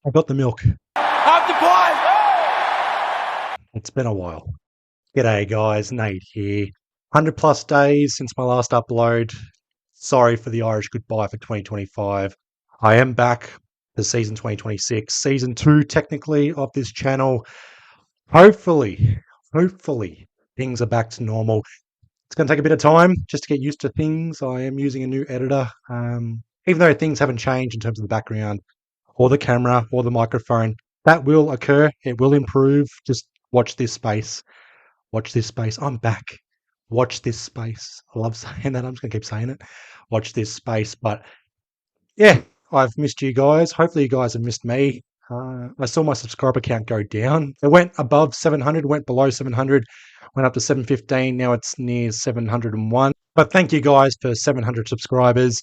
I got the milk. Up the pipe! It's been a while. G'day guys, Nate here. 100 plus days since my last upload. Sorry for the Irish goodbye for 2025. I am back for season 2026, season 2 technically of this channel. Hopefully, things are back to normal. It's going to take a bit of time just to get used to things. I am using a new editor. Even though things haven't changed in terms of the background or the camera or the microphone, that will occur. It will improve. Just watch this space. Watch this space. I'm back. Watch this space. I love saying that. I'm just going to keep saying it. Watch this space. But yeah, I've missed you guys. Hopefully you guys have missed me. I saw my subscriber count go down. It went above 700, went below 700, went up to 715. Now it's near 701. But thank you guys for 700 subscribers.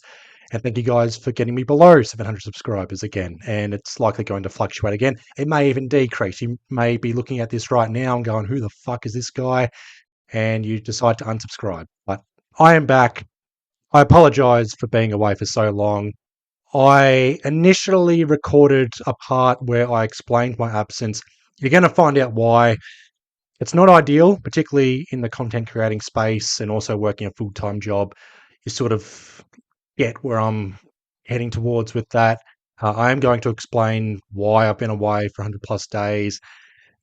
And thank you guys for getting me below 700 subscribers again. And it's likely going to fluctuate again. It may even decrease. You may be looking at this right now and going, who the fuck is this guy? And you decide to unsubscribe. But I am back. I apologize for being away for so long. I initially recorded a part where I explained my absence. You're going to find out why. It's not ideal, particularly in the content creating space and also working a full-time job. You sort of get where I'm heading towards with that. I am going to explain why I've been away for 100 plus days.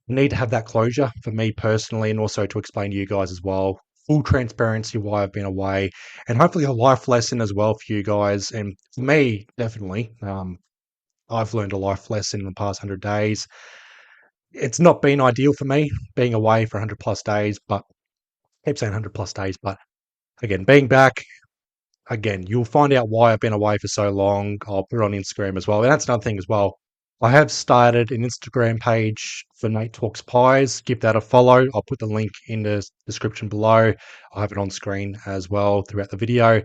I need to have that closure for me personally and also to explain to you guys as well. Full transparency why I've been away and hopefully a life lesson as well for you guys. And for me, definitely, I've learned a life lesson in the past 100 days. It's not been ideal for me being away for 100 plus days, but I keep saying 100 plus days. But again, being back, again, you'll find out why I've been away for so long. I'll put it on Instagram as well. And that's another thing as well. I have started an Instagram page for Nate Talks Pies. Give that a follow. I'll put the link in the description below. I'll have it on screen as well throughout the video.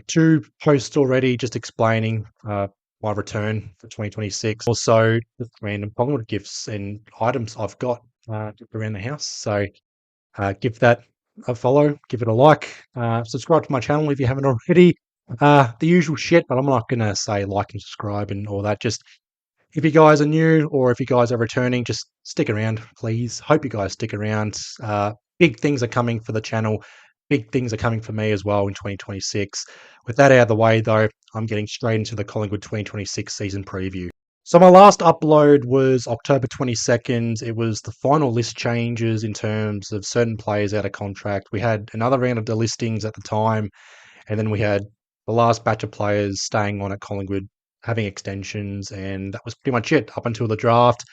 2 posts already just explaining my return for 2026. Also, just random Collingwood gifts and items I've got around the house. So give that a follow, give it a like, subscribe to my channel if you haven't already. The usual shit, but I'm not going to say like and subscribe and all that. Just if you guys are new or if you guys are returning, just stick around, please. Hope you guys stick around. Big things are coming for the channel. Big things are coming for me as well in 2026. With that out of the way, though, I'm getting straight into the Collingwood 2026 season preview. So my last upload was October 22nd. It was the final list changes in terms of certain players out of contract. We had another round of delistings at the time, and then we had the last batch of players staying on at Collingwood, having extensions, and that was pretty much it up until the draft.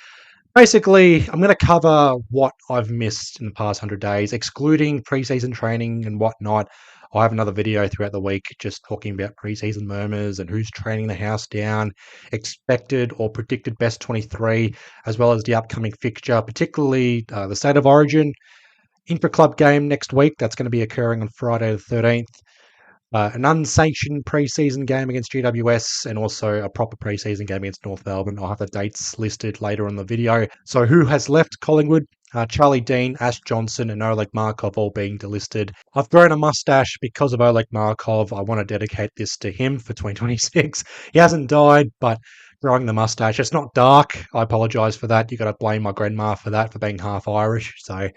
Basically, I'm going to cover what I've missed in the past 100 days, excluding preseason training and whatnot. I'll have another video throughout the week just talking about preseason murmurs and who's training the house down, expected or predicted best 23, as well as the upcoming fixture, particularly the State of Origin intra-club game next week. That's going to be occurring on Friday the 13th. An unsanctioned preseason game against GWS and also a proper preseason game against North Melbourne. I'll have the dates listed later on the video. So who has left Collingwood? Charlie Dean, Ash Johnson and Oleg Markov all being delisted. I've grown a mustache because of Oleg Markov. I want to dedicate this to him for 2026. He hasn't died, but growing the mustache, it's not dark. I apologise for that. You got to blame my grandma for that, for being half Irish. So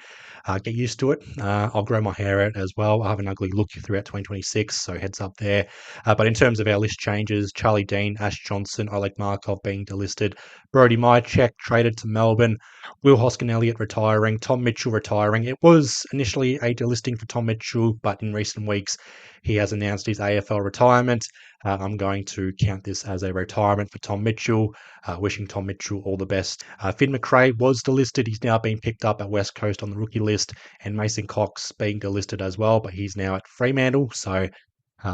get used to it. I'll grow my hair out as well. I have an ugly look throughout 2026, so heads up there. But in terms of our list changes, Charlie Dean, Ash Johnson, Oleg Markov being delisted, Brody Mychek traded to Melbourne, Will Hoskin-Elliott retiring, Tom Mitchell retiring. It was initially a delisting for Tom Mitchell, but in recent weeks he has announced his AFL retirement. I'm going to count this as a retirement for Tom Mitchell. Wishing Tom Mitchell all the best. Finn McRae was delisted. He's now being picked up at West Coast on the rookie list, and Mason Cox being delisted as well, but he's now at Fremantle. So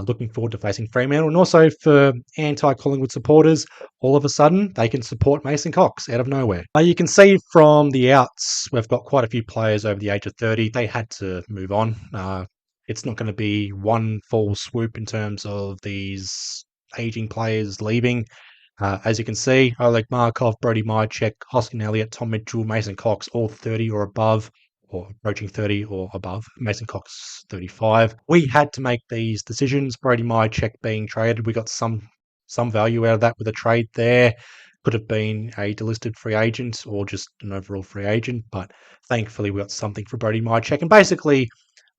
looking forward to facing Fremantle. And also for anti-Collingwood supporters, all of a sudden they can support Mason Cox out of nowhere. You can see from the outs, we've got quite a few players over the age of 30. They had to move on. It's not going to be one full swoop in terms of these aging players leaving. As you can see, Oleg Markov, Brody Mychek, Hoskin-Elliott, Tom Mitchell, Mason Cox, all 30 or above, or approaching 30 or above. Mason Cox, 35. We had to make these decisions. Brody Mychek being traded. We got some value out of that with a trade there. Could have been a delisted free agent or just an overall free agent, but thankfully we got something for Brody Mychek. And basically,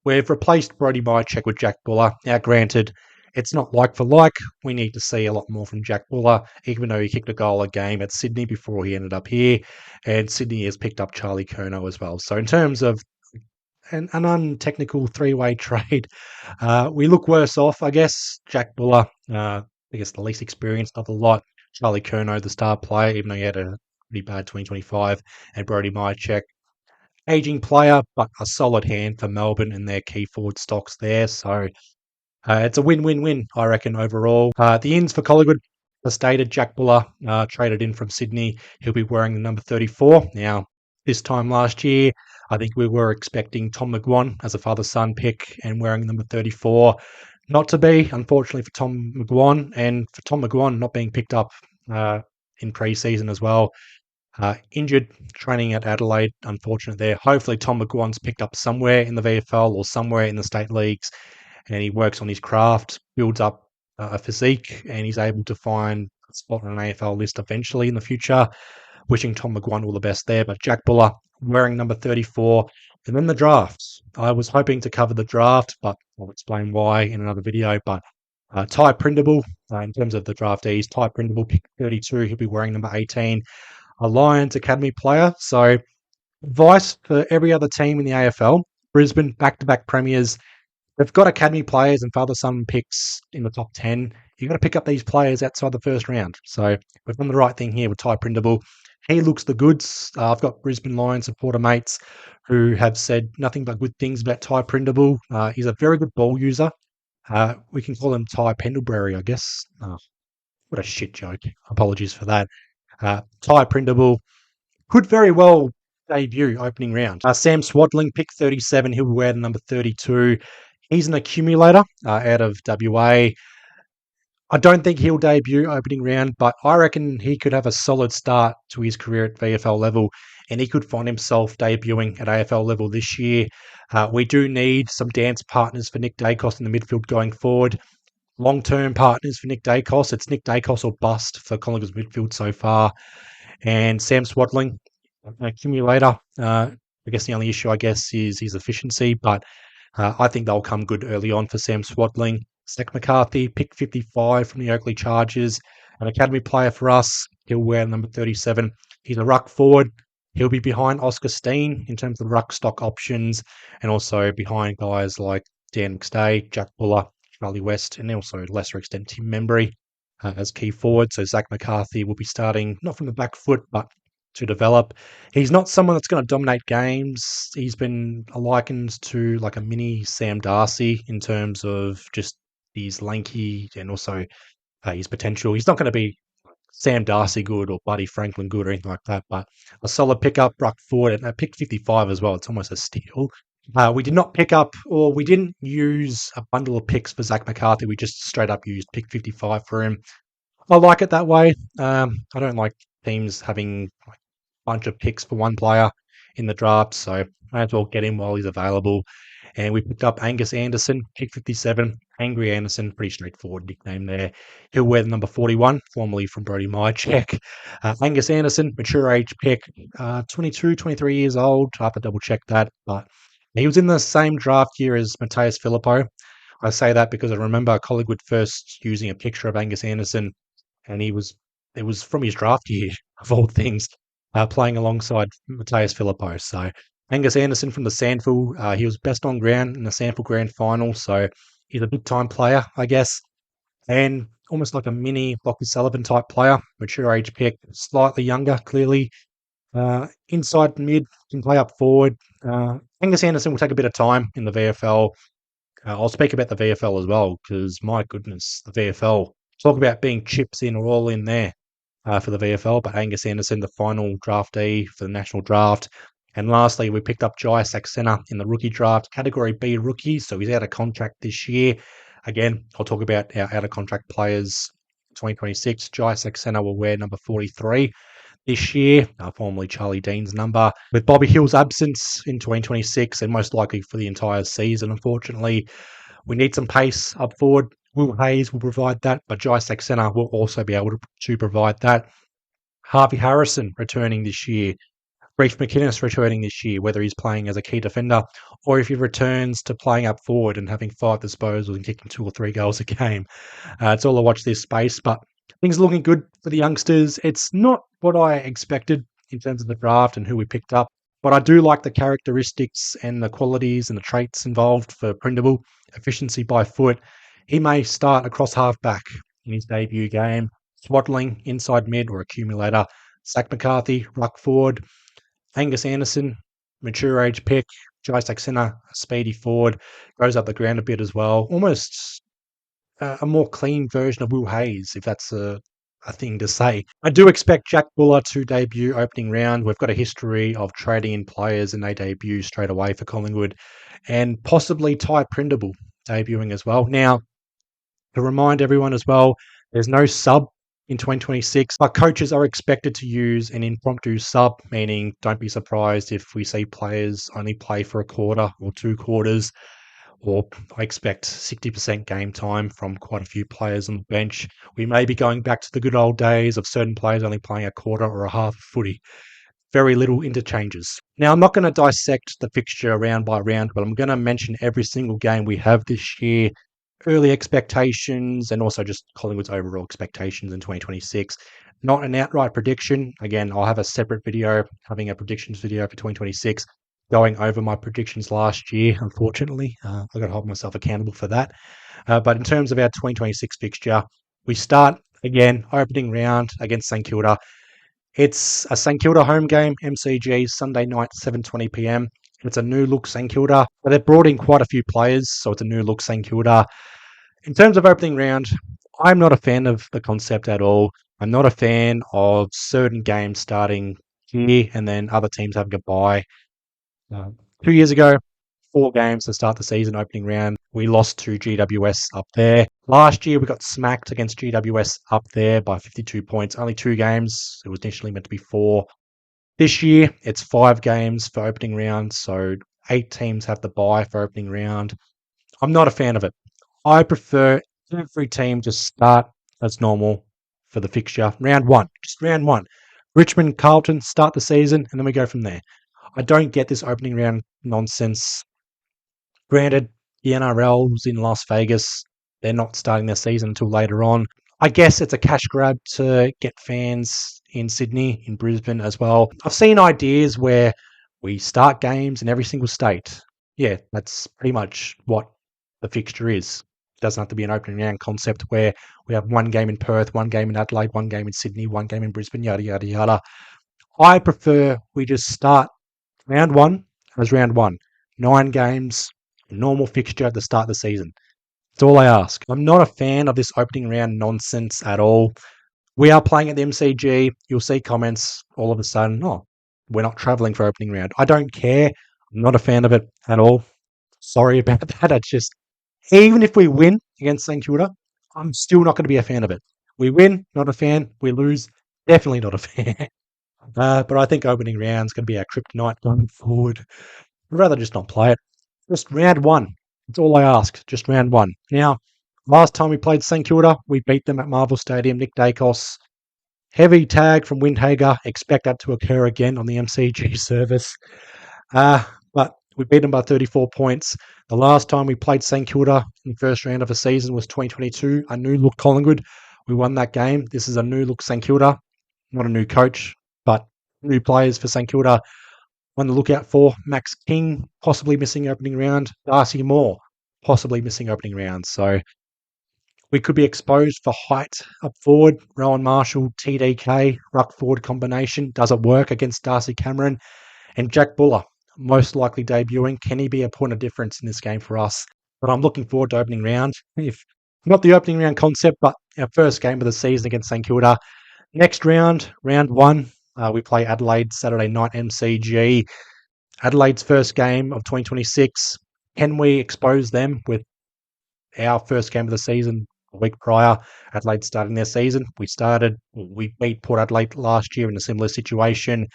we've replaced Brody Mychek with Jack Buller. Now, granted, it's not like for like. We need to see a lot more from Jack Buller, even though he kicked a goal a game at Sydney before he ended up here. And Sydney has picked up Charlie Curnow as well. So in terms of an untechnical three-way trade, we look worse off, I guess. Jack Buller, I guess the least experienced of the lot. Charlie Curnow, the star player, even though he had a pretty bad 2025, and Brody Mychek, aging player, but a solid hand for Melbourne and their key forward stocks there. So it's a win-win-win, I reckon, overall. The ins for Collingwood, as stated, Jack Buller traded in from Sydney. He'll be wearing the number 34. Now, this time last year, I think we were expecting Tom McGuan as a father-son pick and wearing number 34. Not to be, unfortunately, for Tom McGuan, and for Tom McGuan not being picked up in pre-season as well. Injured training at Adelaide, unfortunate there. Hopefully, Tom McGuan's picked up somewhere in the VFL or somewhere in the state leagues, and he works on his craft, builds up a physique, and he's able to find a spot on an AFL list eventually in the future. Wishing Tom McGuan all the best there. But Jack Buller wearing number 34. And then the drafts. I was hoping to cover the draft, but I'll explain why in another video. But Ty Prindable, in terms of the draftees, Ty Prindable, pick 32. He'll be wearing number 18. A Lions Academy player. So advice for every other team in the AFL. Brisbane, back-to-back premiers. They've got academy players and father-son picks in the top 10. You've got to pick up these players outside the first round. So we've done the right thing here with Ty Prindable. He looks the goods. I've got Brisbane Lions supporter mates who have said nothing but good things about Ty Prindable. He's a very good ball user. We can call him Ty Pendlebury, I guess. What a shit joke. Apologies for that. Ty Prindable could very well debut opening round. Sam Swadling, pick 37. He'll wear the number 32. He's an accumulator out of WA. I don't think he'll debut opening round, but I reckon he could have a solid start to his career at VFL level, and he could find himself debuting at AFL level this year. We do need some dance partners for Nick Dacos in the midfield going forward. Long-term partners for Nick Dacos. It's Nick Dacos or bust for Collingwood's midfield so far. And Sam Swadling, an accumulator. I guess the only issue, is his efficiency, but I think they'll come good early on for Sam Swadling. Zach McCarthy, pick 55 from the Oakley Chargers, an academy player for us. He'll wear number 37. He's a ruck forward. He'll be behind Oscar Steen in terms of ruck stock options, and also behind guys like Dan McStay, Jack Buller, Charlie West, and also to lesser extent Tim Membry as key forward. So Zach McCarthy will be starting not from the back foot, but to develop. He's not someone that's going to dominate games. He's been likened to like a mini Sam Darcy in terms of just he's lanky and also his potential. He's not going to be Sam Darcy good or Buddy Franklin good or anything like that, but a solid pickup, ruck forward, and pick 55 as well. It's almost a steal. We did not pick up, or we didn't use a bundle of picks for Zach McCarthy. We just straight up used pick 55 for him. I like it that way. I don't like teams having a bunch of picks for one player in the draft, so may as well get him while he's available. And we picked up Angus Anderson, pick 57. Angry Anderson, pretty straightforward nickname there. He'll wear the number 41, formerly from Brody Mychek. Angus Anderson, mature age pick, 22, 23 years old. I have to double check that, but he was in the same draft year as Matthias Filippo. I say that because I remember Collingwood first using a picture of Angus Anderson, and it was from his draft year, of all things, playing alongside Matthias Filippo. So Angus Anderson from the Sandful, he was best on ground in the Sandful Grand Final, so he's a big-time player, I guess, and almost like a mini Lockie Sullivan type player, mature age pick, slightly younger, clearly. Inside mid, can play up forward. Angus Anderson will take a bit of time in the VFL. I'll speak about the VFL as well, because my goodness, the VFL. Talk about being chips in or all in there for the VFL, but Angus Anderson, the final draftee for the national draft. And lastly, we picked up Jai Saxena in the rookie draft, category B rookie, so he's out of contract this year. Again, I'll talk about our out of contract players 2026. Jai Saxena will wear number 43 this year, formerly Charlie Dean's number. With Bobby Hill's absence in 2026 and most likely for the entire season, unfortunately, we need some pace up forward. Will Hayes will provide that, but Jai Saxena will also be able to provide that. Harvey Harrison returning this year. Reece McInnes returning this year, whether he's playing as a key defender or if he returns to playing up forward and having 5 disposals and kicking 2 or 3 goals a game. It's all I watch this space, but things are looking good for the youngsters. It's not what I expected in terms of the draft and who we picked up, but I do like the characteristics and the qualities and the traits involved for Prindable. Efficiency by foot. He may start across half-back in his debut game, swaddling inside mid or accumulator. Zach McCarthy, ruck forward. Angus Anderson, mature age pick. Jai Saxena, speedy forward, goes up the ground a bit as well. Almost a more clean version of Will Hayes, if that's a thing to say. I do expect Jack Buller to debut opening round. We've got a history of trading in players and they debut straight away for Collingwood. And possibly Ty Prindable debuting as well. Now, to remind everyone as well, there's no sub in 2026, but coaches are expected to use an impromptu sub, meaning don't be surprised if we see players only play for a quarter or 2 quarters, or I expect 60% game time from quite a few players on the bench. We may be going back to the good old days of certain players only playing a quarter or a half footy. Very little interchanges. Now, I'm not going to dissect the fixture round by round, but I'm going to mention every single game we have this year, early expectations, and also just Collingwood's overall expectations in 2026. Not an outright prediction. Again, I'll have a separate video, having a predictions video for 2026, going over my predictions last year, unfortunately. I've got to hold myself accountable for that. But in terms of our 2026 fixture, we start, again, opening round against St Kilda. It's a St Kilda home game, MCG, Sunday night, 7:20 p.m. It's a new look St Kilda, but they've brought in quite a few players, so it's a new look St Kilda. In terms of opening round, I'm not a fan of the concept at all. I'm not a fan of certain games starting here and then other teams having a bye. 2 years ago, 4 games to start the season opening round. We lost to GWS up there. Last year, we got smacked against GWS up there by 52 points. Only 2 games. It was initially meant to be 4. This year, it's 5 games for opening round, so 8 teams have the bye for opening round. I'm not a fan of it. I prefer every team just start as normal for the fixture. Round 1, just round 1. Richmond, Carlton, start the season, and then we go from there. I don't get this opening round nonsense. Granted, the NRL's in Las Vegas. They're not starting their season until later on. I guess it's a cash grab to get fans in Sydney, in Brisbane as well. I've seen ideas where we start games in every single state. Yeah, that's pretty much what the fixture is. It doesn't have to be an opening round concept where we have 1 game in Perth, 1 game in Adelaide, 1 game in Sydney, 1 game in Brisbane, yada, yada, yada. I prefer we just start round 1 as round 1. 9 games, normal fixture at the start of the season. That's all I ask. I'm not a fan of this opening round nonsense at all. We are playing at the MCG. You'll see comments all of a sudden, oh, we're not travelling for opening round. I don't care. I'm not a fan of it at all. Sorry about that. It's just, even if we win against St Kilda, I'm still not going to be a fan of it. We win, not a fan. We lose, definitely not a fan. But I think opening round's going to be our kryptonite going forward. I'd rather just not play it. Just round 1. That's all I ask. Just round 1. Now, last time we played St Kilda, we beat them at Marvel Stadium. Nick Dacos, heavy tag from Windhager. Expect that to occur again on the MCG service. But we beat them by 34 points. The last time we played St Kilda in the first round of a season was 2022. A new look Collingwood. We won that game. This is a new look St Kilda. Not a new coach, but new players for St Kilda. On the lookout for Max King, possibly missing opening round. Darcy Moore, possibly missing opening round. So we could be exposed for height up forward. Rowan Marshall, TDK, ruck forward combination. Does it work against Darcy Cameron? And Jack Buller, most likely debuting. Can he be a point of difference in this game for us? But I'm looking forward to opening round. If not the opening round concept, but our first game of the season against St Kilda. Next round, round 1. We play Adelaide Saturday night MCG. Adelaide's first game of 2026. Can we expose them with our first game of the season a week prior? Adelaide starting their season. We beat Port Adelaide last year in a similar situation.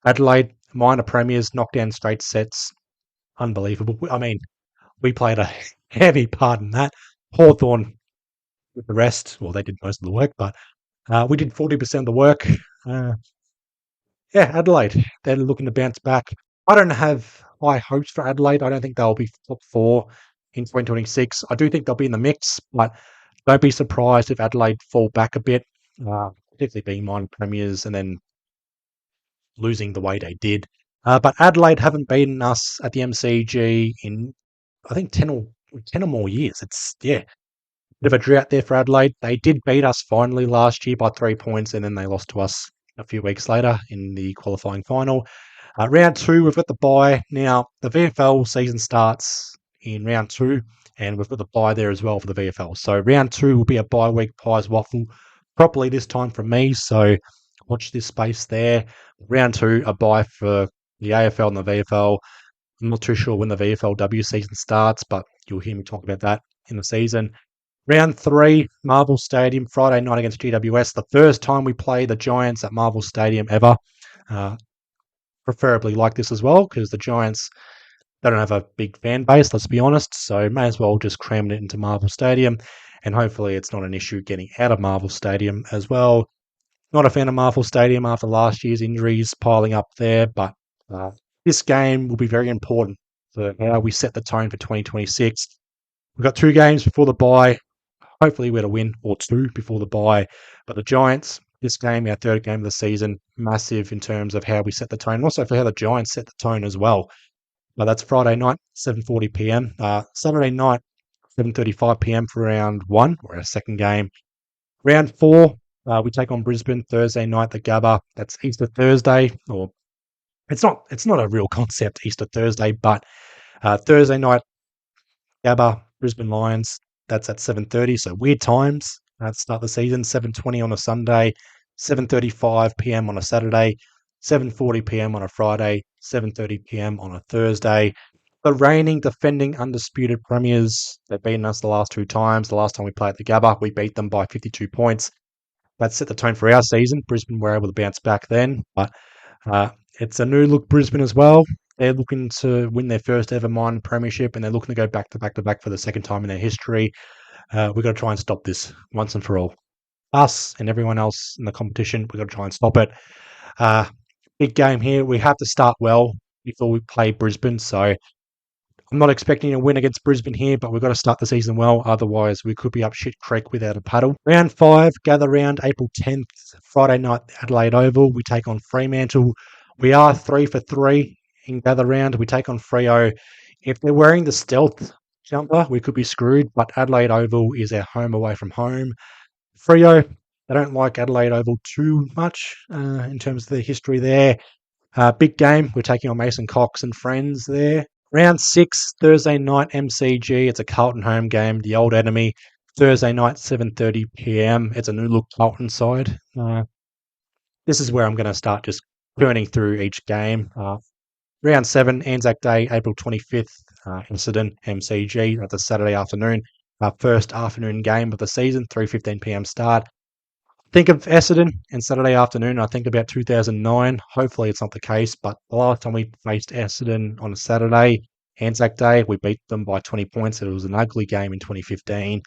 Adelaide, minor premiers, knockdown straight sets. Unbelievable. I mean, we played a heavy part in that. Hawthorn with the rest. Well, they did most of the work, but We did 40% of the work. Adelaide, they're looking to bounce back. I don't have high hopes for Adelaide. I don't think they'll be top four in 2026. I do think they'll be in the mix, but don't be surprised if Adelaide fall back a bit, particularly being minor premiers and then losing the way they did. But Adelaide haven't beaten us at the MCG in, I think, 10 or more years. It's, bit of a drought there for Adelaide. They did beat us finally last year by 3 points, and then they lost to us a few weeks later in the qualifying final. Round two, we've got the bye. Now, the VFL season starts in round two, and we've got the bye there as well for the VFL. So round two will be a bye week, Pies Waffle, properly this time from me. So watch this space there. Round two, a bye for the AFL and the VFL. I'm not too sure when the VFLW season starts, but you'll hear me talk about that in the season. Round three, Marvel Stadium, Friday night against GWS. The first time we play the Giants at Marvel Stadium ever. Preferably like this as well, because the Giants, they don't have a big fan base, let's be honest. So may as well just cram it into Marvel Stadium. And hopefully it's not an issue getting out of Marvel Stadium as well. Not a fan of Marvel Stadium after last year's injuries piling up there, but this game will be very important for how we set the tone for 2026. We've got 2 games before the bye. Hopefully we're to win, or 2 before the bye. But the Giants, this game, our 3rd game of the season, massive in terms of how we set the tone, and also for how the Giants set the tone as well. But that's Friday night, 7:40 p.m. Saturday night, 7:35 p.m. for round 1, or our second game. Round 4, we take on Brisbane Thursday night, the Gabba. That's Easter Thursday, or it's not a real concept, Easter Thursday, but Thursday night, Gabba, Brisbane Lions. That's at 7:30, so weird times to start the season. 7:20 on a Sunday, 7:35 p.m. on a Saturday, 7:40 p.m. on a Friday, 7:30 p.m. on a Thursday. The reigning, defending, undisputed premiers, they've beaten us the last 2 times. The last time we played at the Gabba, we beat them by 52 points. That set the tone for our season. Brisbane were able to bounce back then, but it's a new look Brisbane as well. They're looking to win their first ever minor premiership, and they're looking to go back to back to back for the second time in their history. We've got to try and stop this once and for all. Us and everyone else in the competition, we've got to try and stop it. Big game here. We have to start well before we play Brisbane, so I'm not expecting a win against Brisbane here, but we've got to start the season well. Otherwise, we could be up shit creek without a paddle. Round 5, gather round April 10th, Friday night, Adelaide Oval. We take on Fremantle. We are 3 for 3 in gather round. We take on Freo. If they're wearing the stealth jumper, we could be screwed, but Adelaide Oval is our home away from home. Freo, they don't like Adelaide Oval too much in terms of the history there. Big game. We're taking on Mason Cox and friends there. Round 6, Thursday night, MCG. It's a Carlton home game, the old enemy. Thursday night, 7:30 p.m. It's a new look Carlton side. This is where I'm going to start just burning through each game. Round 7, Anzac Day, April 25th, Essendon, MCG. That's a Saturday afternoon. Our first afternoon game of the season, 3:15 p.m. start. Think of Essendon and Saturday afternoon. I think about 2009. Hopefully it's not the case, but the last time we faced Essendon on a Saturday, Anzac Day, we beat them by 20 points. It was an ugly game in 2015.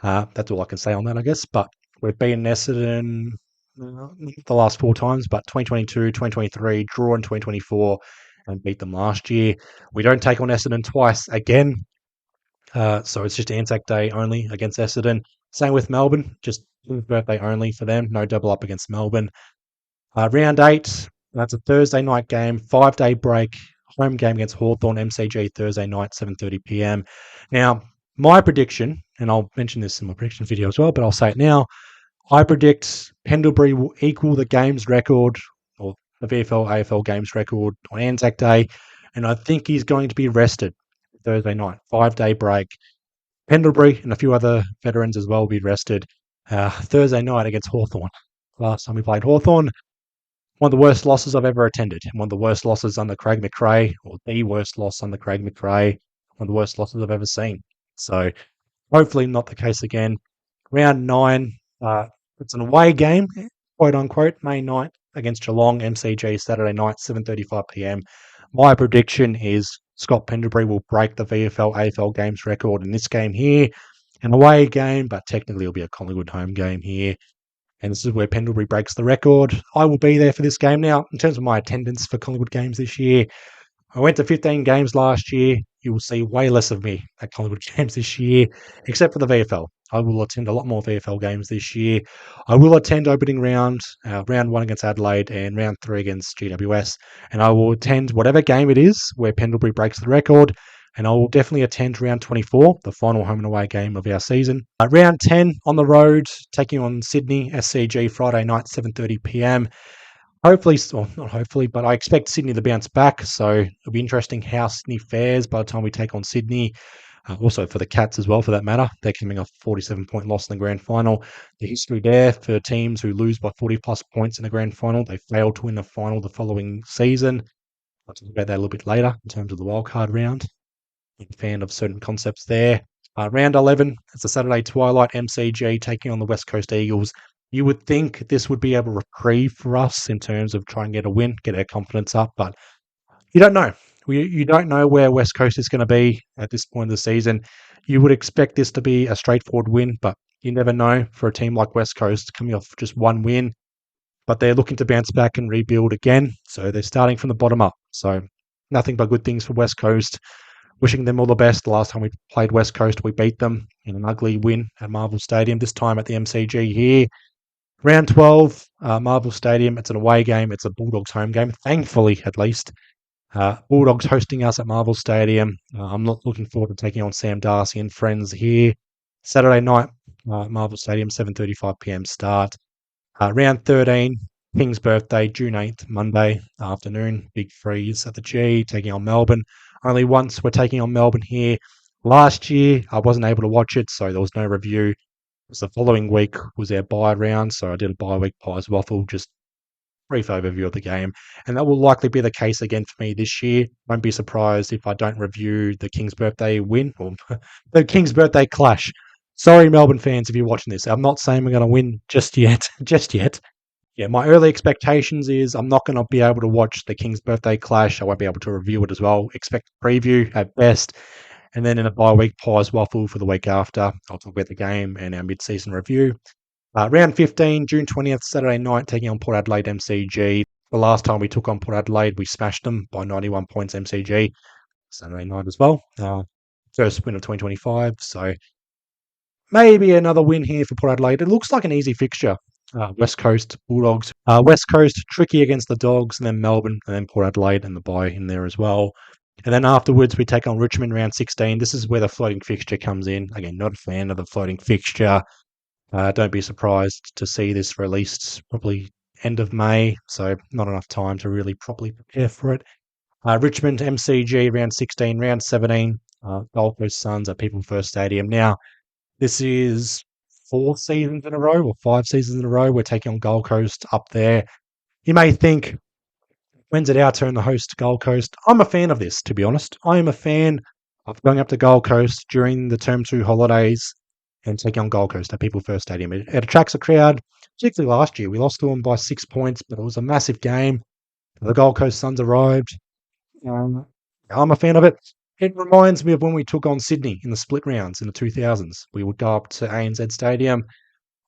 That's all I can say on that, I guess. But we've beaten Essendon the last 4 times, but 2022, 2023, draw in 2024, and beat them last year. We don't take on Essendon twice again. So it's just Anzac Day only against Essendon. Same with Melbourne, just birthday only for them. No double up against Melbourne. Round 8, that's a Thursday night game, 5-day break. Home game against Hawthorn, MCG, Thursday night, 7:30 p.m. Now, my prediction, and I'll mention this in my prediction video as well, but I'll say it now. I predict Pendlebury will equal the games record, or the VFL AFL games record on Anzac Day, and I think he's going to be rested Thursday night, 5-day break. Pendlebury and a few other veterans as well will be rested Thursday night against Hawthorn. Last time we played Hawthorn, one of the worst losses I've ever attended, and one of the worst losses under Craig McRae, or the worst loss under Craig McRae, one of the worst losses I've ever seen. So hopefully not the case again. Round 9, it's an away game, quote unquote, May 9th against Geelong, MCG, Saturday night, 7:35 p.m. My prediction is Scott Pendlebury will break the VFL AFL games record in this game here. An away game, but technically it'll be a Collingwood home game here. And this is where Pendlebury breaks the record. I will be there for this game. Now, in terms of my attendance for Collingwood games this year, I went to 15 games last year. You will see way less of me at Collingwood games this year, except for the VFL. I will attend a lot more VFL games this year. I will attend opening round, round 1 against Adelaide and round 3 against GWS. And I will attend whatever game it is where Pendlebury breaks the record. And I will definitely attend round 24, the final home and away game of our season. Round 10 on the road, taking on Sydney, SCG, Friday night, 7:30 p.m. Hopefully, or not hopefully, but I expect Sydney to bounce back. So it'll be interesting how Sydney fares by the time we take on Sydney. Also for the Cats as well, for that matter. They're coming off a 47-point loss in the grand final. The history there for teams who lose by 40-plus points in the grand final. They failed to win the final the following season. I'll talk about that a little bit later in terms of the wildcard round. I'm a fan of certain concepts there. Round 11, it's a Saturday twilight, MCG taking on the West Coast Eagles. You would think this would be a reprieve for us in terms of trying to get a win, get our confidence up, but you don't know. You don't know where West Coast is going to be at this point of the season. You would expect this to be a straightforward win, but you never know for a team like West Coast coming off just one win. But they're looking to bounce back and rebuild again. So they're starting from the bottom up. So nothing but good things for West Coast. Wishing them all the best. The last time we played West Coast, we beat them in an ugly win at Marvel Stadium, this time at the MCG here. Round 12, Marvel Stadium. It's an away game. It's a Bulldogs home game, thankfully, at least. Bulldogs hosting us at Marvel Stadium. I'm not looking forward to taking on Sam Darcy and friends here. Saturday night, Marvel Stadium, 7:35 p.m. start. Round 13, King's birthday, June 8th, Monday afternoon. Big freeze at the G, taking on Melbourne. Only once we're taking on Melbourne here. Last year, I wasn't able to watch it, so there was no review. The following week was our bye round, so I did a bye week Pies Waffle, just brief overview of the game. And that will likely be the case again for me this year. Won't be surprised if I don't review the King's birthday win or the King's birthday clash. Sorry, Melbourne fans, if you're watching this. I'm not saying we're going to win just yet. Just yet. Yeah, my early expectations is I'm not going to be able to watch the King's birthday clash. I won't be able to review it as well. Expect a preview at best. And then in a bye week, Pies Waffle for the week after. I'll talk about the game and our mid-season review. Round 15, June 20th, Saturday night, taking on Port Adelaide MCG. The last time we took on Port Adelaide, we smashed them by 91 points MCG. Saturday night as well. First win of 2025. So maybe another win here for Port Adelaide. It looks like an easy fixture. West Coast Bulldogs. West Coast tricky against the Dogs, and then Melbourne, and then Port Adelaide and the bye in there as well. And then afterwards, we take on Richmond round 16. This is where the floating fixture comes in. Again, not a fan of the floating fixture. Don't be surprised to see this released probably end of May, so not enough time to really properly prepare for it. Richmond MCG round 16, round 17, Gold Coast Suns at People First Stadium. Now, this is 4 seasons in a row or 5 seasons in a row. We're taking on Gold Coast up there. You may think, when's it our turn to host Gold Coast? I'm a fan of this, to be honest. I am a fan of going up to Gold Coast during the Term 2 holidays and taking on Gold Coast at People First Stadium. It attracts a crowd, particularly last year. We lost to them by 6 points, but it was a massive game. The Gold Coast Suns arrived. I'm a fan of it. It reminds me of when we took on Sydney in the split rounds in the 2000s. We would go up to ANZ Stadium.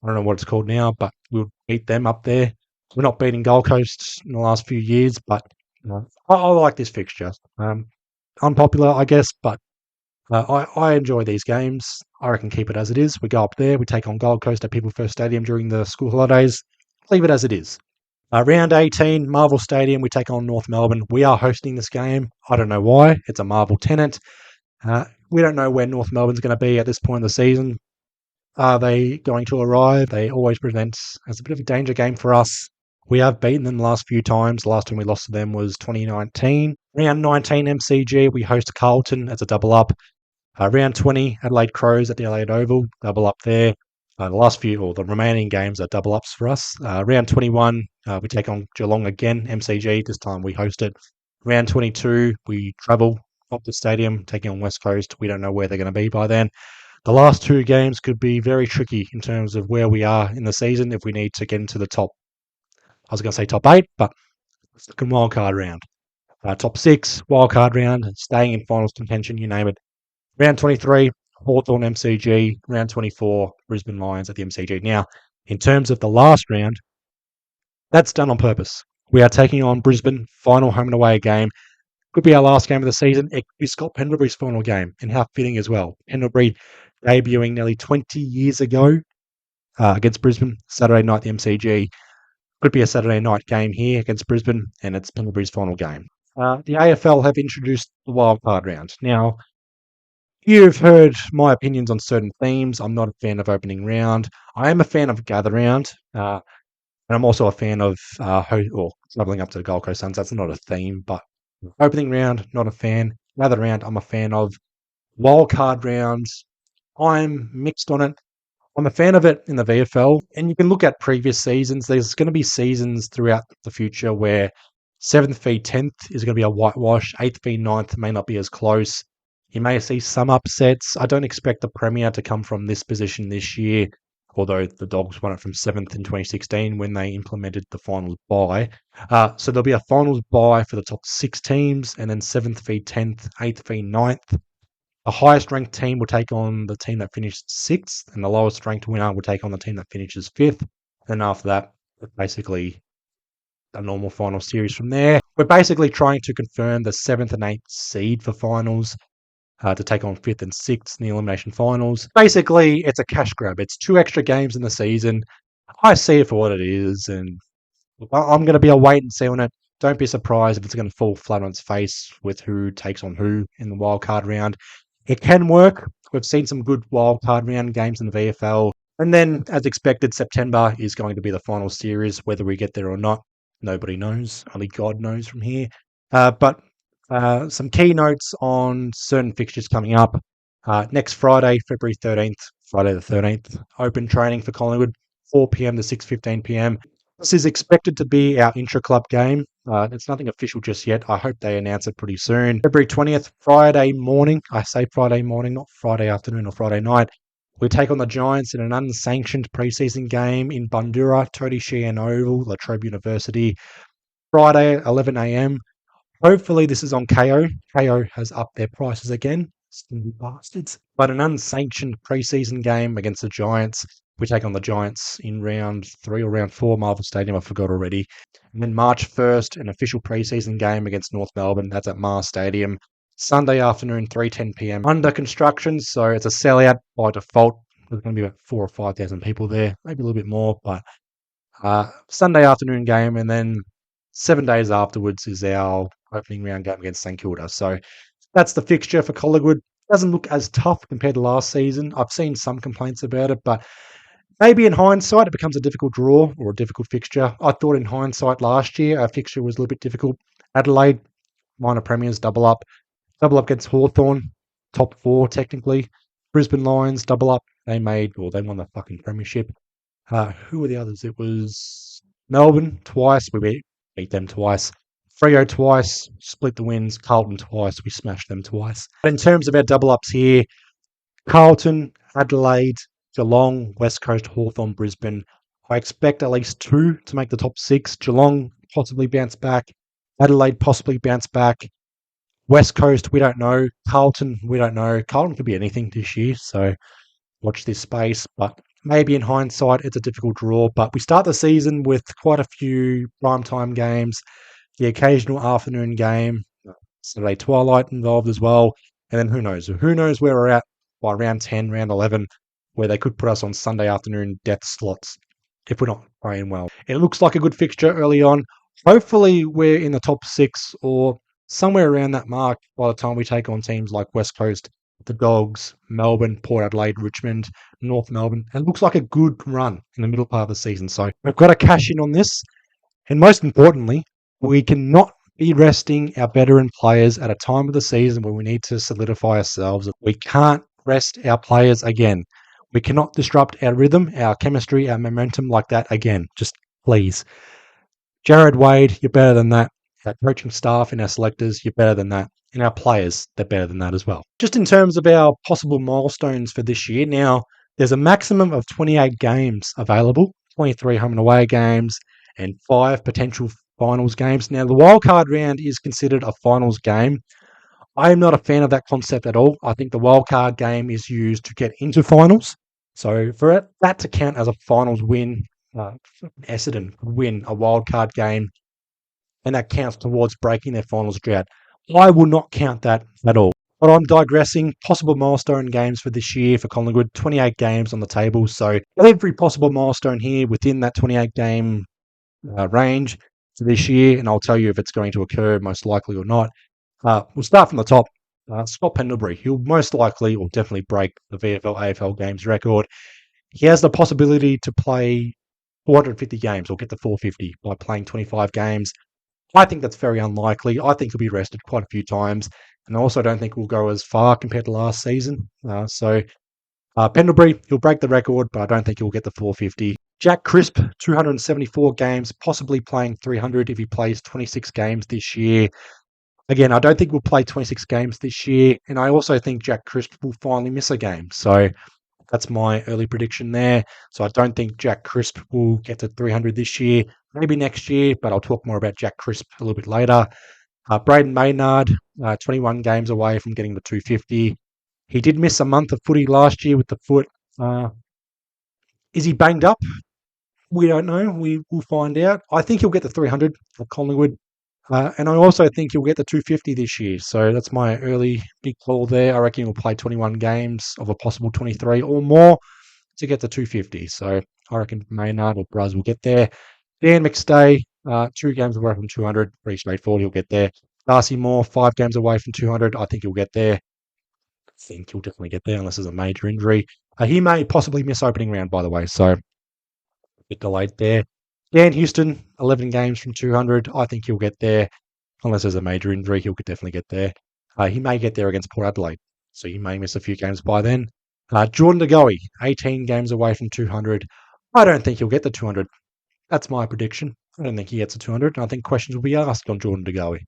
I don't know what it's called now, but we would beat them up there. We're not beating Gold Coast in the last few years, but I like this fixture. Unpopular, I guess, but I enjoy these games. I reckon keep it as it is. We go up there. We take on Gold Coast at People First Stadium during the school holidays. Leave it as it is. Round 18, Marvel Stadium. We take on North Melbourne. We are hosting this game. I don't know why. It's a Marvel tenant. We don't know where North Melbourne's going to be at this point in the season. Are they going to arrive? They always present as a bit of a danger game for us. We have beaten them the last few times. The last time we lost to them was 2019. Round 19, MCG. We host Carlton as a double up. Round 20, Adelaide Crows at the Adelaide Oval, double up there. The last few, or the remaining games are double ups for us. Round 21, we take on Geelong again, MCG. This time we host it. Round 22, we travel up the stadium, taking on West Coast. We don't know where they're going to be by then. The last 2 games could be very tricky in terms of where we are in the season if we need to get into the top. I was going to say top 8, but second wildcard round. Top 6, wildcard round, staying in finals contention, you name it. Round 23, Hawthorn MCG. Round 24, Brisbane Lions at the MCG. Now, In terms of the last round, that's done on purpose. We are taking on Brisbane, final home and away game. Could be our last game of the season. It could be Scott Pendlebury's final game, and how fitting as well. Pendlebury debuting nearly 20 years ago against Brisbane, Saturday night, the MCG. Could be a Saturday night game here against Brisbane, and it's Pendlebury's final game. The AFL have introduced the wildcard round. Now, you've heard my opinions on certain themes. I'm not a fan of opening round. I am a fan of gather round. And I'm also a fan of travelling up to the Gold Coast Suns. That's not a theme, but opening round, not a fan. Gather round, I'm a fan of. Wildcard rounds, I'm mixed on it. I'm a fan of it in the VFL, and you can look at previous seasons. There's going to be seasons throughout the future where 7th v 10th is going to be a whitewash. 8th v 9th may not be as close. You may see some upsets. I don't expect the Premier to come from this position this year, although the Dogs won it from 7th in 2016 when they implemented the finals bye. So there'll be a finals bye for the top 6 teams, and then 7th v 10th, 8th v 9th. The highest ranked team will take on the team that finished 6th, and the lowest ranked winner will take on the team that finishes 5th. And after that, basically a normal final series from there. We're basically trying to confirm the 7th and 8th seed for finals to take on 5th and 6th in the elimination finals. Basically, it's a cash grab. It's 2 extra games in the season. I see it for what it is, and I'm going to be a wait and see on it. Don't be surprised if it's going to fall flat on its face with who takes on who in the wildcard round. It can work. We've seen some good wildcard round games in the VFL. And then, as expected, September is going to be the final series. Whether we get there or not, nobody knows. Only God knows from here. But some key notes on certain fixtures coming up. Next Friday, February 13th, Friday the 13th, open training for Collingwood, 4 p.m. to 6:15 p.m. This is expected to be our intra-club game. It's nothing official just yet. I hope they announce it pretty soon. February 20th, Friday morning. I say Friday morning, not Friday afternoon or Friday night. We take on the Giants in an unsanctioned preseason game in Bundoora, Tony Sheehan Oval, La Trobe University. Friday, 11 a.m. Hopefully this is on KO. KO has upped their prices again. Stingy bastards. But an unsanctioned preseason game against the Giants. We take on the Giants in round 3 or round 4, Marvel Stadium, I forgot already. And then March 1st, an official preseason game against North Melbourne. That's at Mars Stadium. Sunday afternoon, 3:10 p.m. Under construction, so it's a sellout by default. There's going to be about 4,000 or 5,000 people there, maybe a little bit more. But Sunday afternoon game, and then 7 days afterwards is our opening round game against St Kilda. So that's the fixture for Collingwood. Doesn't look as tough compared to last season. I've seen some complaints about it, but maybe in hindsight, it becomes a difficult draw or a difficult fixture. I thought in hindsight last year, our fixture was a little bit difficult. Adelaide, minor premiers, double up against Hawthorn, top 4 technically. Brisbane Lions, double up. They won the fucking premiership. Who were the others? It was Melbourne twice. We beat them twice. Freo twice, split the wins. Carlton twice, we smashed them twice. But in terms of our double ups here, Carlton, Adelaide, Geelong, West Coast, Hawthorn, Brisbane. I expect at least 2 to make the top 6. Geelong possibly bounce back. Adelaide possibly bounce back. West Coast, we don't know. Carlton, we don't know. Carlton could be anything this year, so watch this space. But maybe in hindsight, it's a difficult draw. But we start the season with quite a few primetime games, the occasional afternoon game, Saturday twilight involved as well. And then who knows? Who knows where we're at by round 10, round 11, where they could put us on Sunday afternoon death slots if we're not playing well. It looks like a good fixture early on. Hopefully we're in the top 6 or somewhere around that mark by the time we take on teams like West Coast, the Dogs, Melbourne, Port Adelaide, Richmond, North Melbourne. It looks like a good run in the middle part of the season. So we've got to cash in on this. And most importantly, we cannot be resting our veteran players at a time of the season where we need to solidify ourselves. We can't rest our players again. We cannot disrupt our rhythm, our chemistry, our momentum like that again. Just please. Jared Wade, you're better than that. Our coaching staff and our selectors, you're better than that. And our players, they're better than that as well. Just in terms of our possible milestones for this year, now there's a maximum of 28 games available, 23 home and away games, and 5 potential finals games. Now, the wildcard round is considered a finals game. I am not a fan of that concept at all. I think the wildcard game is used to get into finals. So for that to count as a finals win, Essendon could win a wildcard game, and that counts towards breaking their finals drought. I will not count that at all. But I'm digressing. Possible milestone games for this year for Collingwood, 28 games on the table. So every possible milestone here within that 28 game range for this year, and I'll tell you if it's going to occur most likely or not. We'll start from the top. Scott Pendlebury, he'll most likely or definitely break the VFL AFL games record. He has the possibility to play 450 games or get to 450 by playing 25 games. I think that's very unlikely. I think he'll be rested quite a few times. And I also don't think we'll go as far compared to last season. Pendlebury, he'll break the record, but I don't think he'll get the 450. Jack Crisp, 274 games, possibly playing 300 if he plays 26 games this year. Again, I don't think we'll play 26 games this year. And I also think Jack Crisp will finally miss a game. So that's my early prediction there. So I don't think Jack Crisp will get to 300 this year. Maybe next year, but I'll talk more about Jack Crisp a little bit later. Braden Maynard, 21 games away from getting the 250. He did miss a month of footy last year with the foot. Is he banged up? We don't know. We will find out. I think he'll get the 300 for Collingwood. And I also think he'll get the 250 this year. So that's my early big call there. I reckon he'll play 21 games of a possible 23 or more to get the 250. So I reckon Maynard or Braz will get there. Dan McStay, 2 games away from 200. Pretty straightforward. He'll get there. Darcy Moore, 5 games away from 200. I think he'll get there. I think he'll definitely get there unless there's a major injury. He may possibly miss opening round, by the way. So a bit delayed there. Dan Houston, 11 games from 200. I think he'll get there. Unless there's a major injury, he'll definitely get there. He may get there against Port Adelaide. So he may miss a few games by then. Jordan De Goey, 18 games away from 200. I don't think he'll get the 200. That's my prediction. I don't think he gets a 200. I think questions will be asked on Jordan De Goey.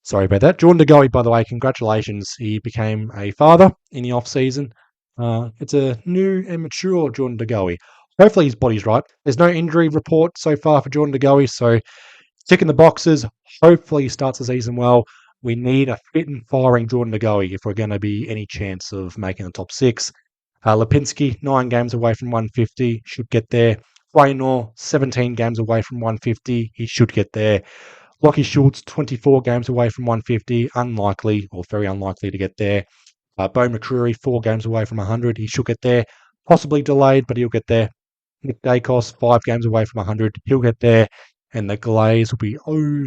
Sorry about that. Jordan De Goey, by the way, congratulations. He became a father in the off-season. It's a new and mature Jordan De Goey. Hopefully his body's right. There's no injury report so far for Jordan De Goey, so ticking the boxes. Hopefully he starts the season well. We need a fit and firing Jordan De Goey if we're going to be any chance of making the top 6. Lipinski, 9 games away from 150, should get there. Waynor, 17 games away from 150, he should get there. Lockie Schultz, 24 games away from 150, unlikely or very unlikely to get there. Bo McCreary, 4 games away from 100, he should get there. Possibly delayed, but he'll get there. Nick Dacos, 5 games away from 100, he'll get there. And the glaze will be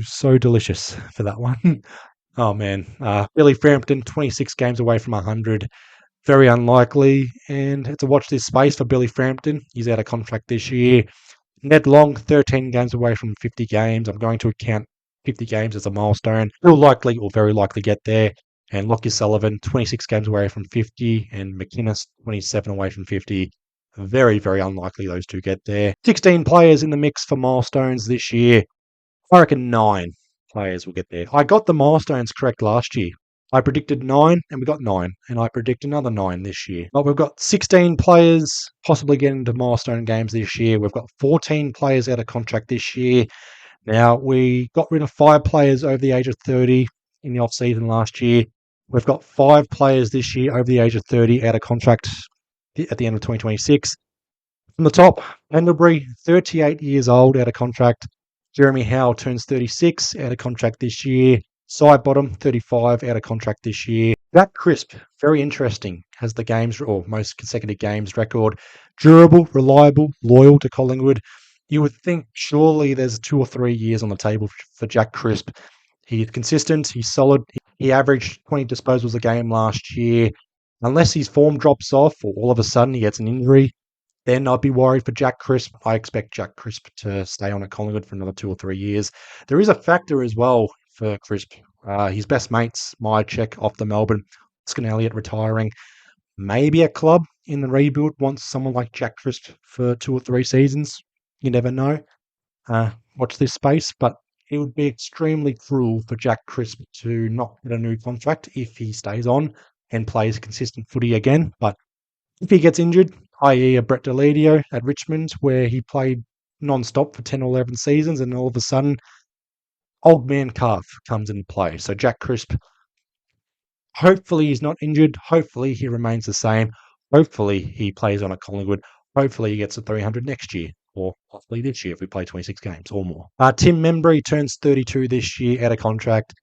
so delicious for that one. Oh, man. Billy Frampton, 26 games away from 100. Very unlikely. And it's a watch this space for Billy Frampton. He's out of contract this year. Ned Long, 13 games away from 50 games. I'm going to count 50 games as a milestone. Will likely or very likely get there. And Lockie Sullivan, 26 games away from 50. And McInnes, 27 away from 50. Very, very unlikely those two get there. 16 players in the mix for milestones this year. I reckon 9 players will get there. I got the milestones correct last year. I predicted 9 and we got 9. And I predict another 9 this year. But we've got 16 players possibly getting to milestone games this year. We've got 14 players out of contract this year. Now, we got rid of 5 players over the age of 30 in the off-season last year. We've got 5 players this year over the age of 30 out of contract at the end of 2026. From the top, Pendlebury, 38 years old, out of contract. Jeremy Howe turns 36, out of contract this year. Sidebottom, 35, out of contract this year. Jack Crisp, very interesting, has the games or most consecutive games record. Durable, reliable, loyal to Collingwood. You would think surely there's 2 or 3 years on the table for Jack Crisp. He's consistent, he's solid. He averaged 20 disposals a game last year. Unless his form drops off or all of a sudden he gets an injury, then I'd be worried for Jack Crisp. I expect Jack Crisp to stay on at Collingwood for another 2 or 3 years. There is a factor as well for Crisp. His best mates, Myercheck off the Melbourne, Oscar Elliott retiring. Maybe a club in the rebuild wants someone like Jack Crisp for 2 or 3 seasons. You never know. Watch this space, but it would be extremely cruel for Jack Crisp to not get a new contract if he stays on and plays consistent footy again. But if he gets injured, i.e. a Brett Deledio at Richmond, where he played non-stop for 10 or 11 seasons, and all of a sudden, old man calf comes into play. So Jack Crisp, hopefully he's not injured. Hopefully he remains the same. Hopefully he plays on at Collingwood. Hopefully he gets a 300 next year, or possibly this year if we play 26 games or more. Tim Membry turns 32 this year out of contract.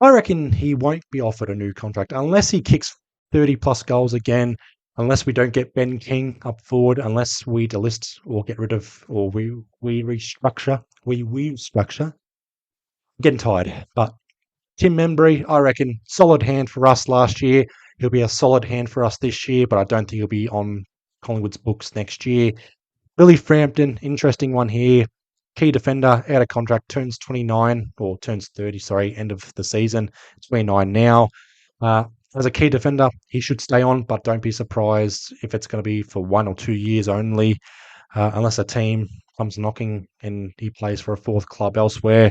I reckon he won't be offered a new contract unless he kicks 30 plus goals again, unless we don't get Ben King up forward, unless we delist or get rid of, or we restructure. We restructure. I'm getting tired. But Tim Membry, I reckon, solid hand for us last year. He'll be a solid hand for us this year, but I don't think he'll be on Collingwood's books next year. Billy Frampton, interesting one here. Key defender, out of contract, turns 29, or turns 30, sorry, end of the season. 29 now. As a key defender, he should stay on, but don't be surprised if it's going to be for 1 or 2 years only, unless a team comes knocking and he plays for a fourth club elsewhere.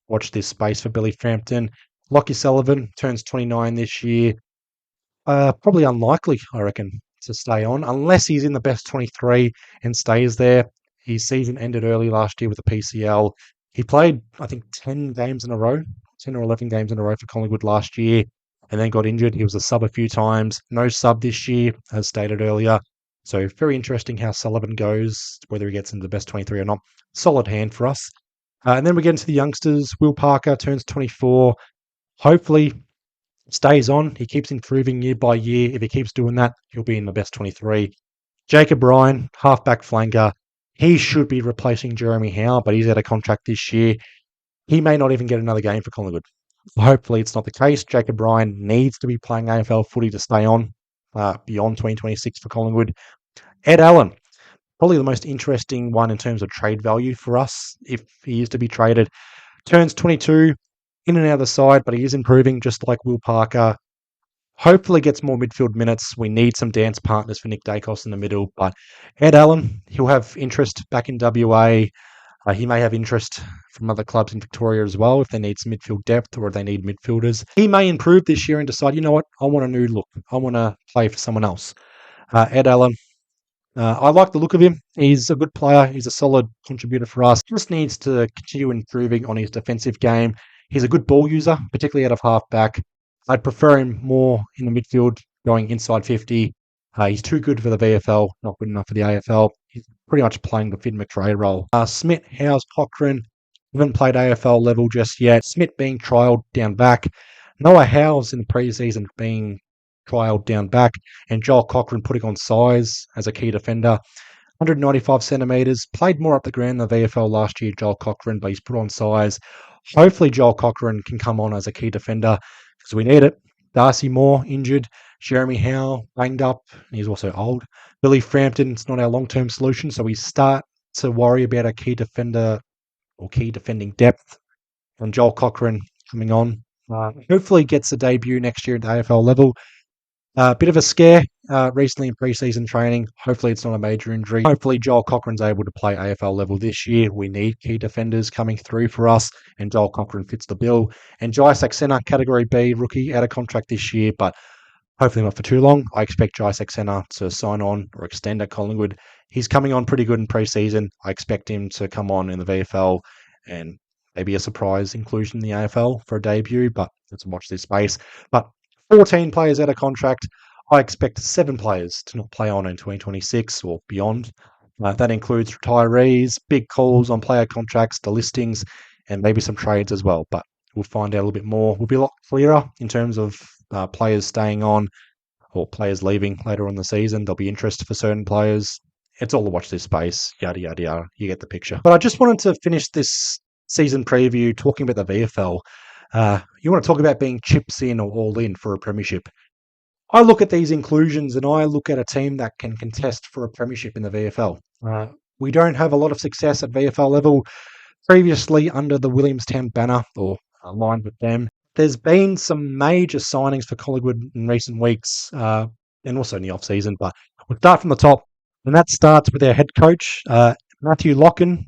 Watch this space for Billy Frampton. Lockie Sullivan turns 29 this year. Probably unlikely, I reckon, to stay on, unless he's in the best 23 and stays there. His season ended early last year with a PCL. He played, I think, 10 games in a row, 10 or 11 games in a row for Collingwood last year, and then got injured. He was a sub a few times. No sub this year, as stated earlier. So very interesting how Sullivan goes, whether he gets into the best 23 or not. Solid hand for us. And then we get into the youngsters. Will Parker turns 24. Hopefully stays on. He keeps improving year by year. If he keeps doing that, he'll be in the best 23. Jacob Ryan, halfback flanker. He should be replacing Jeremy Howe, but he's out of contract this year. He may not even get another game for Collingwood. Hopefully it's not the case. Jacob Ryan needs to be playing AFL footy to stay on beyond 2026 for Collingwood. Ed Allen, probably the most interesting one in terms of trade value for us if he is to be traded. Turns 22, in and out of the side, but he is improving just like Will Parker. Hopefully gets more midfield minutes. We need some dance partners for Nick Dacos in the middle, but Ed Allen, he'll have interest back in WA. He may have interest from other clubs in Victoria as well if they need some midfield depth or if they need midfielders. He may improve this year and decide, you know what, I want a new look. I want to play for someone else. Ed Allen, I like the look of him. He's a good player. He's a solid contributor for us. Just needs to continue improving on his defensive game. He's a good ball user, particularly out of halfback. I'd prefer him more in the midfield, going inside 50. He's too good for the VFL, not good enough for the AFL. He's pretty much playing the Finn McRae role. Smith, Howes, Cochrane haven't played AFL level just yet. Smith being trialled down back. Noah Howes in the preseason being trialled down back. And Joel Cochrane putting on size as a key defender. 195 centimetres. Played more up the ground than the VFL last year, Joel Cochrane, but he's put on size. Hopefully Joel Cochrane can come on as a key defender because we need it. Darcy Moore injured. Jeremy Howe banged up. He's also old. Billy Frampton, it's not our long-term solution, so we start to worry about a key defender or key defending depth. And Joel Cochrane coming on. Hopefully gets a debut next year at the AFL level. Bit of a scare recently in pre-season training. Hopefully it's not a major injury. Hopefully Joel Cochrane's able to play AFL level this year. We need key defenders coming through for us, and Joel Cochrane fits the bill. And Jai Saxena, Category B rookie, out of contract this year, but hopefully not for too long. I expect Jai Saxena to sign on or extend at Collingwood. He's coming on pretty good in pre-season. I expect him to come on in the VFL and maybe a surprise inclusion in the AFL for a debut, but let's watch this space. But 14 players out of contract. I expect 7 players to not play on in 2026 or beyond. That includes retirees, big calls on player contracts, the listings, and maybe some trades as well. But we'll find out a little bit more. We'll be a lot clearer in terms of players staying on or players leaving later on the season. There'll be interest for certain players. It's all to watch this space, yada, yada, yada. You get the picture. But I just wanted to finish this season preview talking about the VFL. You want to talk about being chips in or all in for a premiership. I look at these inclusions and I look at a team that can contest for a premiership in the VFL. We don't have a lot of success at VFL level. Previously under the Williamstown banner or aligned with them, there's been some major signings for Collingwood in recent weeks and also in the off-season. But we'll start from the top, and that starts with our head coach, Matthew Locken,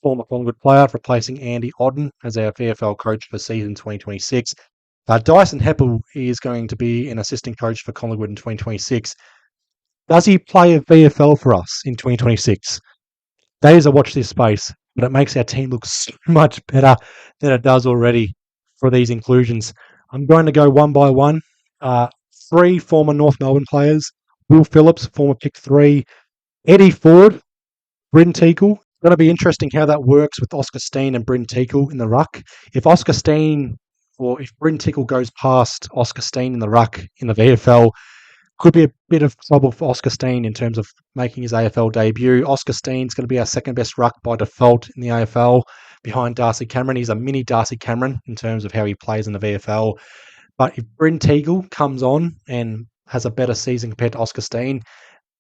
former Collingwood player, replacing Andy Odden as our VFL coach for season 2026. Dyson Heppel is going to be an assistant coach for Collingwood in 2026. Does he play a VFL for us in 2026? That is a watch this space, but it makes our team look so much better than it does already for these inclusions. I'm going to go one by one. 3 former North Melbourne players, Will Phillips, former pick 3. Eddie Ford, Bryn Teakle. Going to be interesting how that works with Oscar Steen and Bryn Teakle in the ruck. If Oscar Steen or if Bryn Teakle goes past Oscar Steen in the ruck in the VFL, could be a bit of trouble for Oscar Steen in terms of making his AFL debut. Oscar Steen's going to be our second best ruck by default in the AFL behind Darcy Cameron. He's a mini Darcy Cameron in terms of how he plays in the VFL. But if Bryn Teagle comes on and has a better season compared to Oscar Steen,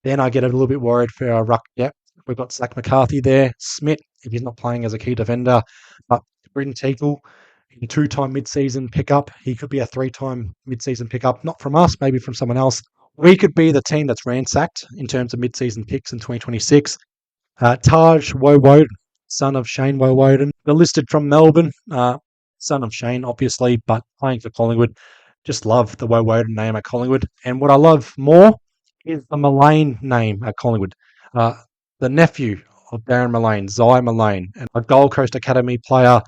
then I get a little bit worried for our ruck depth. We've got Zach McCarthy there. Smith, if he's not playing as a key defender. But Bryn Teagle, in 2-time mid-season pickup, he could be a 3-time mid-season pickup. Not from us, maybe from someone else. We could be the team that's ransacked in terms of mid-season picks in 2026. Taj Wowoden, son of Shane Wowoden. They're listed from Melbourne. Son of Shane, obviously, but playing for Collingwood. Just love the Wowoden name at Collingwood. And what I love more is the Mullane name at Collingwood. The nephew of Darren Mullane, Zy Mullane, and a Gold Coast Academy player,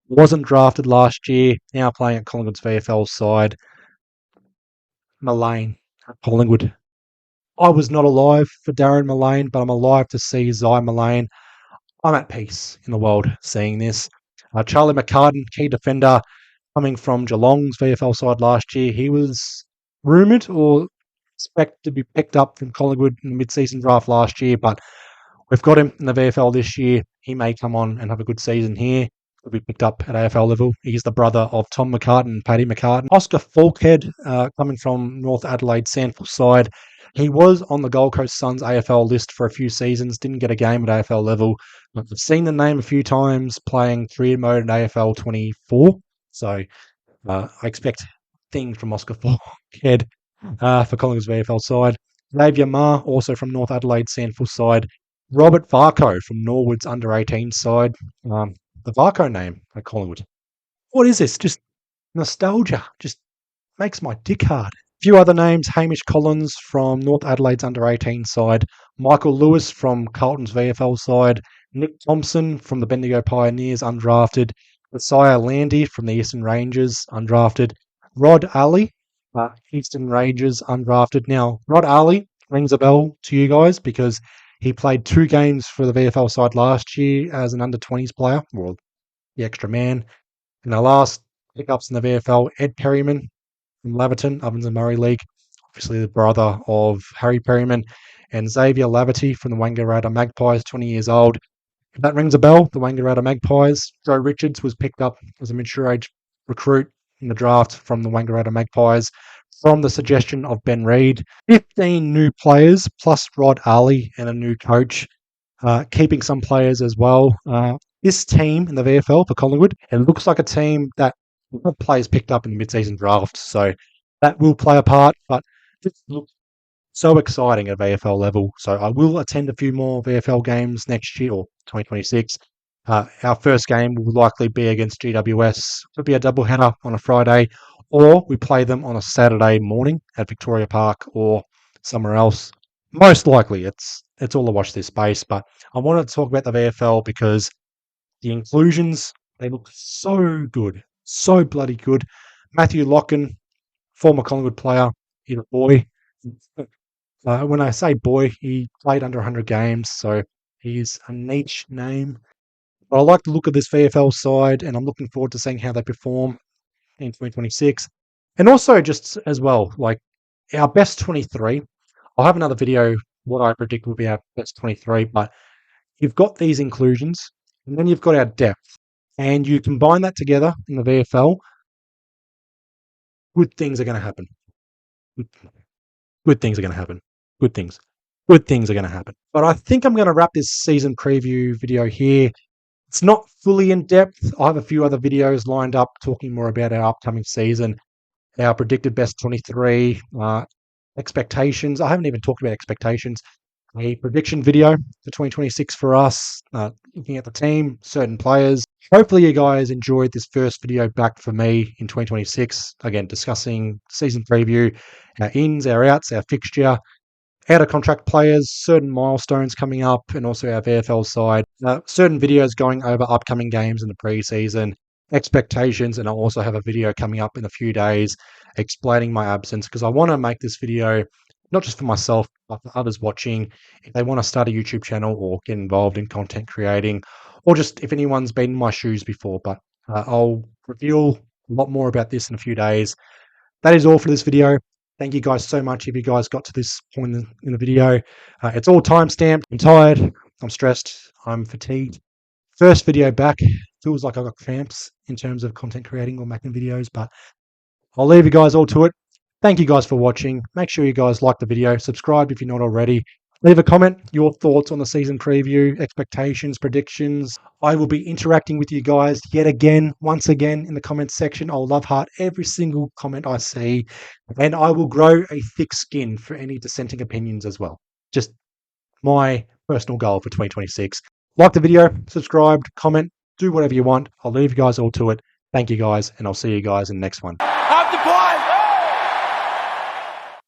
wasn't drafted last year, now playing at Collingwood's VFL side. Mullane at Collingwood. I was not alive for Darren Mullane, but I'm alive to see Zy Mullane. I'm at peace in the world seeing this. Charlie McCartan, key defender, coming from Geelong's VFL side last year. He was rumoured or expected to be picked up from Collingwood in the mid-season draft last year, but we've got him in the VFL this year. He may come on and have a good season here. Could be picked up at AFL level. He's the brother of Tom McCartan and Paddy McCartan. Oscar Falkhead, coming from North Adelaide Sandford side. He was on the Gold Coast Suns AFL list for a few seasons, didn't get a game at AFL level. I've seen the name a few times playing career mode in AFL 24. So I expect things from Oscar Falkhead for Collingwood's VFL side. Xavier Ma, also from North Adelaide Sandford side. Robert Varco from Norwood's under-18 side. The Varco name at Collingwood. What is this? Just nostalgia. Just makes my dick hard. A few other names. Hamish Collins from North Adelaide's under-18 side. Michael Lewis from Carlton's VFL side. Nick Thompson from the Bendigo Pioneers, undrafted. Messiah Landy from the Eastern Rangers, undrafted. Rod Ali, Eastern Rangers, undrafted. Now, Rod Ali rings a bell to you guys because he played 2 games for the VFL side last year as an under-20s player, or the extra man. In our last pickups in the VFL, Ed Perryman from Laverton, Ovens and Murray League, obviously the brother of Harry Perryman, and Xavier Laverty from the Wangaratta Magpies, 20 years old. If that rings a bell, the Wangaratta Magpies. Joe Richards was picked up as a mature age recruit in the draft from the Wangaratta Magpies from the suggestion of Ben Reid. 15 new players plus Rod Ali and a new coach, keeping some players as well. This team in the VFL for Collingwood, it looks like a team that have players picked up in the mid-season draft, so that will play a part, but it looks so exciting at VFL level. So I will attend a few more VFL games next year or 2026. Our first game will likely be against GWS. Could be a double header on a Friday, or we play them on a Saturday morning at Victoria Park or somewhere else. Most likely, it's all a watch this space. But I wanted to talk about the VFL because the inclusions, they look so good, so bloody good. Matthew Locken, former Collingwood player, he's a boy. When I say boy, he played under 100 games, so he's a niche name. But I like the look of this VFL side, and I'm looking forward to seeing how they perform in 2026. And also, just as well, like our best 23. I'll have another video what I predict will be our best 23, but you've got these inclusions, and then you've got our depth, and you combine that together in the VFL, good things are going to happen. Good things are going to happen. Good things. Good things are going to happen. But I think I'm going to wrap this season preview video here. It's not fully in depth. I have a few other videos lined up talking more about our upcoming season, our predicted best 23, expectations. I haven't even talked about expectations. A prediction video for 2026 for us, looking at the team, certain players. Hopefully you guys enjoyed this first video back for me in 2026. Again, discussing season preview, our ins, our outs, our fixture, out of contract players, certain milestones coming up, and also our VFL side. Certain videos going over upcoming games in the preseason, expectations, and I'll also have a video coming up in a few days explaining my absence because I want to make this video not just for myself, but for others watching, if they want to start a YouTube channel or get involved in content creating, or just if anyone's been in my shoes before. But I'll reveal a lot more about this in a few days. That is all for this video. Thank you guys so much if you guys got to this point in the video. It's all time-stamped. I'm tired. I'm stressed. I'm fatigued. First video back. Feels like I got cramps in terms of content creating or making videos, but I'll leave you guys all to it. Thank you guys for watching. Make sure you guys like the video. Subscribe if you're not already. Leave a comment, your thoughts on the season preview, expectations, predictions. I will be interacting with you guys once again in the comments section. I'll love heart every single comment I see, and I will grow a thick skin for any dissenting opinions as well. Just my personal goal for 2026. Like the video, subscribe, comment, do whatever you want. I'll leave you guys all to it. Thank you guys, and I'll see you guys in the next one.